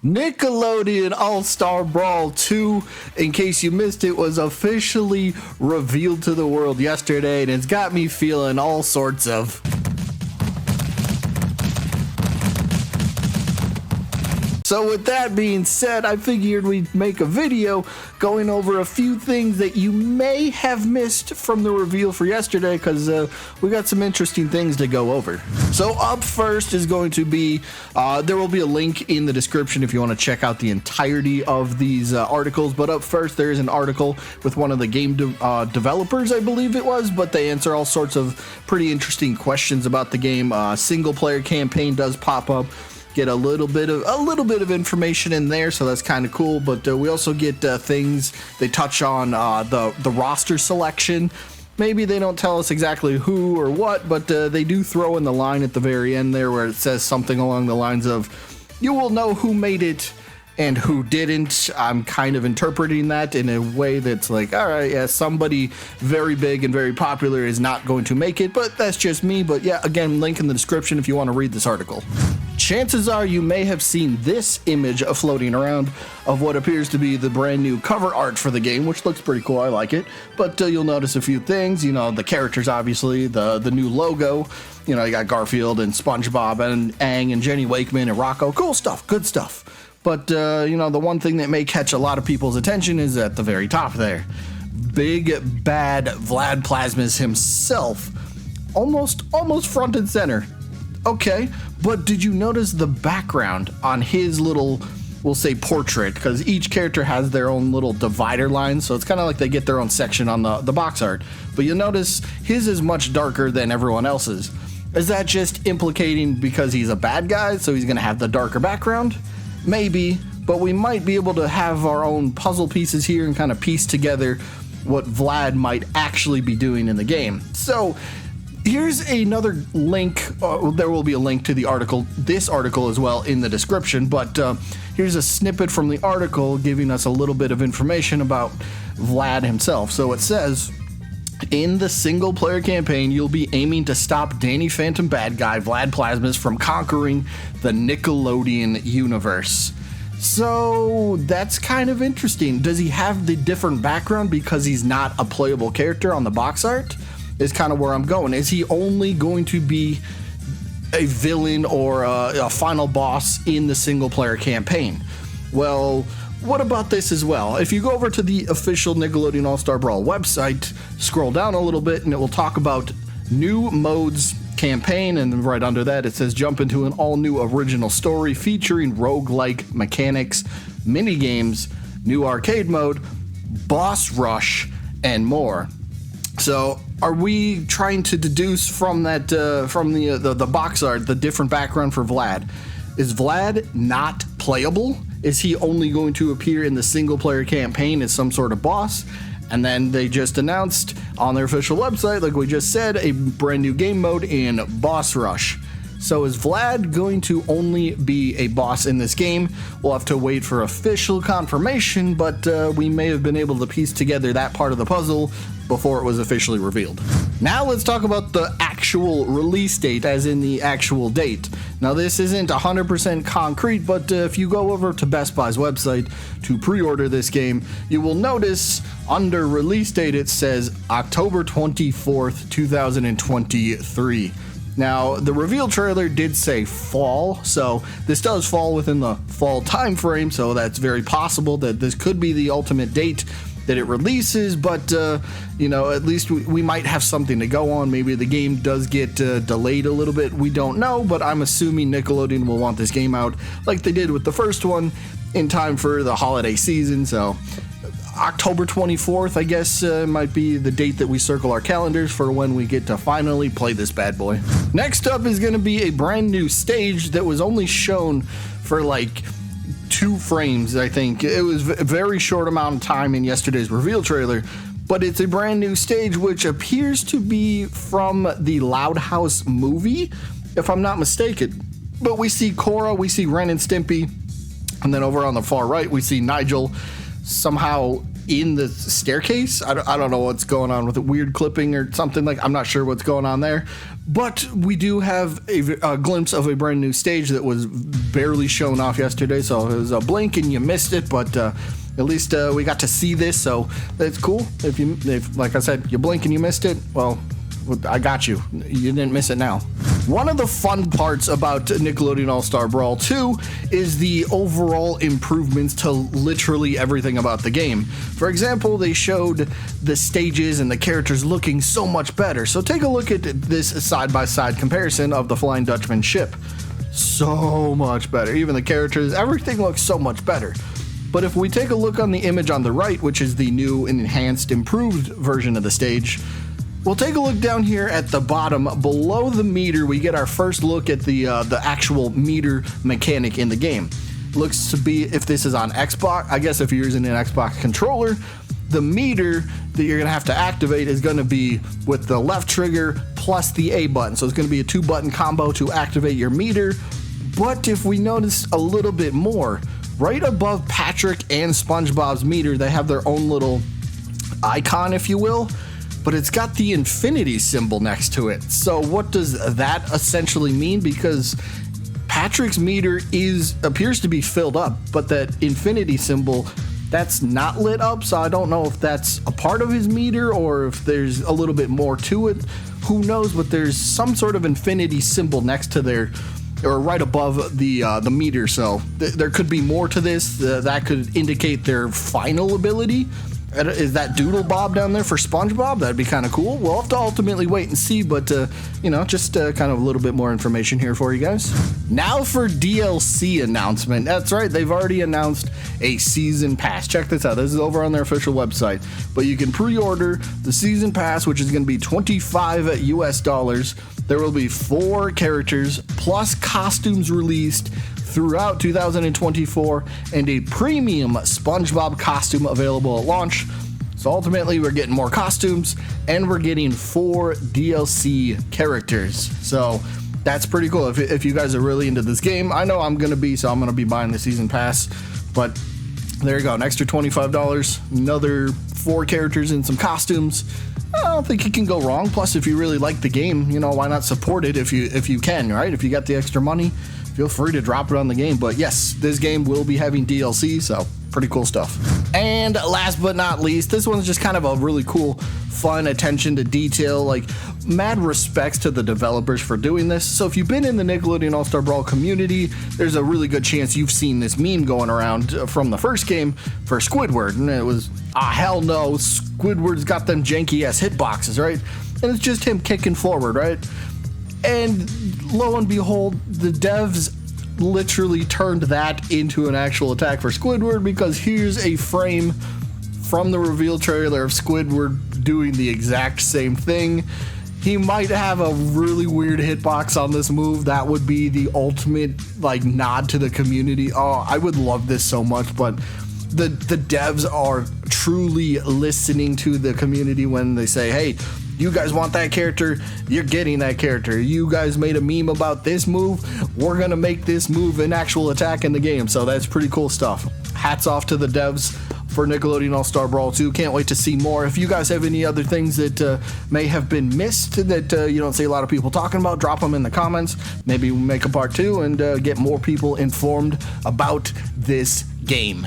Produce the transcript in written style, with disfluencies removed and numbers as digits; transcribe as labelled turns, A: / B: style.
A: Nickelodeon All Star Brawl 2, in case you missed it, was officially revealed to the world yesterday, and it's got me feeling all sorts of... So with that being said, I figured we'd make a video going over a few things that you may have missed from the reveal for yesterday, because we got some interesting things to go over. So up first is going to be, there will be a link in the description if you want to check out the entirety of these articles, but up first there is an article with one of the game developers, I believe it was, but they answer all sorts of pretty interesting questions about the game. Single player campaign does pop up. Get a little bit of information in there, so that's kind of cool. But we also get things. They touch on the roster selection. Maybe they don't tell us exactly who or what, but they do throw in the line at the very end there where it says something along the lines of, "You will know who made it and who didn't." I'm kind of interpreting that in a way that's like, all right, yeah, somebody very big and very popular is not going to make it, but that's just me. But yeah, again, link in the description if you want to read this article. Chances are you may have seen this image floating around of what appears to be the brand new cover art for the game, which looks pretty cool. I like it. But you'll notice a few things. You know, the characters, obviously, the new logo. You know, you got Garfield and SpongeBob and Aang and Jenny Wakeman and Rocco. Cool stuff, good stuff. But, you know, the one thing that may catch a lot of people's attention is at the very top there. Big bad Vlad Plasmas himself, almost front and center. Okay, but did you notice the background on his little, we'll say portrait, because each character has their own little divider line, so it's kind of like they get their own section on the box art. But you'll notice his is much darker than everyone else's. Is that just implicating because he's a bad guy, so he's going to have the darker background? Maybe, but we might be able to have our own puzzle pieces here and kind of piece together what Vlad might actually be doing in the game. So here's another link. There will be a link to the article, this article as well, in the description, but here's a snippet from the article giving us a little bit of information about Vlad himself. So it says, in the single player campaign, you'll be aiming to stop Danny Phantom bad guy Vlad Plasmas from conquering the Nickelodeon universe. So that's kind of interesting. Does he have the different background because he's not a playable character on the box art? Is kind of where I'm going. Is he only going to be a villain or a final boss in the single player campaign? Well, what about this as well? If you go over to the official Nickelodeon All Star Brawl website, scroll down a little bit and it will talk about new modes campaign, and right under that it says jump into an all new original story featuring roguelike mechanics, mini games, new arcade mode, boss rush, and more. So are we trying to deduce from that, from the box art, the different background for Vlad? Is Vlad not playable? Is he only going to appear in the single player campaign as some sort of boss? And then they just announced on their official website, like we just said, a brand new game mode in Boss Rush. So is Vlad going to only be a boss in this game? We'll have to wait for official confirmation, but we may have been able to piece together that part of the puzzle before it was officially revealed. Now let's talk about the actual release date, as in the actual date. Now this isn't 100% concrete, but if you go over to Best Buy's website to pre-order this game, you will notice under release date it says October 24th, 2023. Now, the reveal trailer did say fall, so this does fall within the fall time frame, so that's very possible that this could be the ultimate date that it releases, but, you know, at least we might have something to go on. Maybe the game does get delayed a little bit. We don't know, but I'm assuming Nickelodeon will want this game out like they did with the first one in time for the holiday season, so October 24th, I guess, might be the date that we circle our calendars for when we get to finally play this bad boy. Next up is going to be a brand new stage that was only shown for like 2 frames, I think. It was a very short amount of time in yesterday's reveal trailer, but it's a brand new stage which appears to be from the Loud House movie, if I'm not mistaken. But we see Cora, we see Ren and Stimpy, and then over on the far right we see Nigel somehow in the staircase. I don't know what's going on with it, weird clipping or something, like I'm not sure what's going on there, but we do have a glimpse of a brand new stage that was barely shown off yesterday, so it was a blink and you missed it, but at least we got to see this, so that's cool. If like I said, you blink and you missed it, well, I got you. You didn't miss it now. One of the fun parts about Nickelodeon All Star Brawl 2 is the overall improvements to literally everything about the game. For example, they showed the stages and the characters looking so much better. So take a look at this side-by-side comparison of the Flying Dutchman ship. So much better. Even the characters, everything looks so much better. But if we take a look on the image on the right, which is the new and enhanced, improved version of the stage, we'll take a look down here at the bottom. Below the meter, we get our first look at the actual meter mechanic in the game. Looks to be, if this is on Xbox, I guess if you're using an Xbox controller, the meter that you're going to have to activate is going to be with the left trigger plus the A button. So it's going to be a 2-button combo to activate your meter. But if we notice a little bit more, right above Patrick and SpongeBob's meter, they have their own little icon, if you will, but it's got the infinity symbol next to it. So what does that essentially mean? Because Patrick's meter appears to be filled up, but that infinity symbol, that's not lit up, so I don't know if that's a part of his meter or if there's a little bit more to it. Who knows, but there's some sort of infinity symbol next to their, or right above the meter, so there could be more to this. That could indicate their final ability. Is that Doodle Bob down there for SpongeBob? That'd be kind of cool. We'll have to ultimately wait and see, but, you know, just kind of a little bit more information here for you guys. Now for DLC announcement. That's right, they've already announced a season pass. Check this out. This is over on their official website, but you can pre-order the season pass, which is going to be $25 US. There will be 4 characters plus costumes released throughout 2024 and a premium SpongeBob costume available at launch. So ultimately we're getting more costumes and we're getting 4 DLC characters. So that's pretty cool. If you guys are really into this game, I know I'm gonna be, so I'm gonna be buying the season pass. But there you go, an extra $25, another 4 characters and some costumes. I don't think you can go wrong. Plus, if you really like the game, you know, why not support it if you can, right? If you got the extra money, feel free to drop it on the game. But yes, this game will be having DLC, so pretty cool stuff. And last but not least, this one's just kind of a really cool, fun attention to detail. Like, mad respects to the developers for doing this. So if you've been in the Nickelodeon All Star Brawl community, there's a really good chance you've seen this meme going around from the first game for Squidward. And it was, hell no, Squidward's got them janky ass hitboxes, right? And it's just him kicking forward, right? And lo and behold, the devs literally turned that into an actual attack for Squidward, because here's a frame from the reveal trailer of Squidward doing the exact same thing. He might have a really weird hitbox on this move. That would be the ultimate, like, nod to the community. Oh, I would love this so much, but the devs are truly listening to the community when they say, hey, you guys want that character, you're getting that character. You guys made a meme about this move, we're gonna make this move an actual attack in the game. So that's pretty cool stuff. Hats off to the devs for Nickelodeon All Star Brawl 2. Can't wait to see more. If you guys have any other things that may have been missed that you don't see a lot of people talking about, drop them in the comments. Maybe we'll make a part 2 and get more people informed about this game.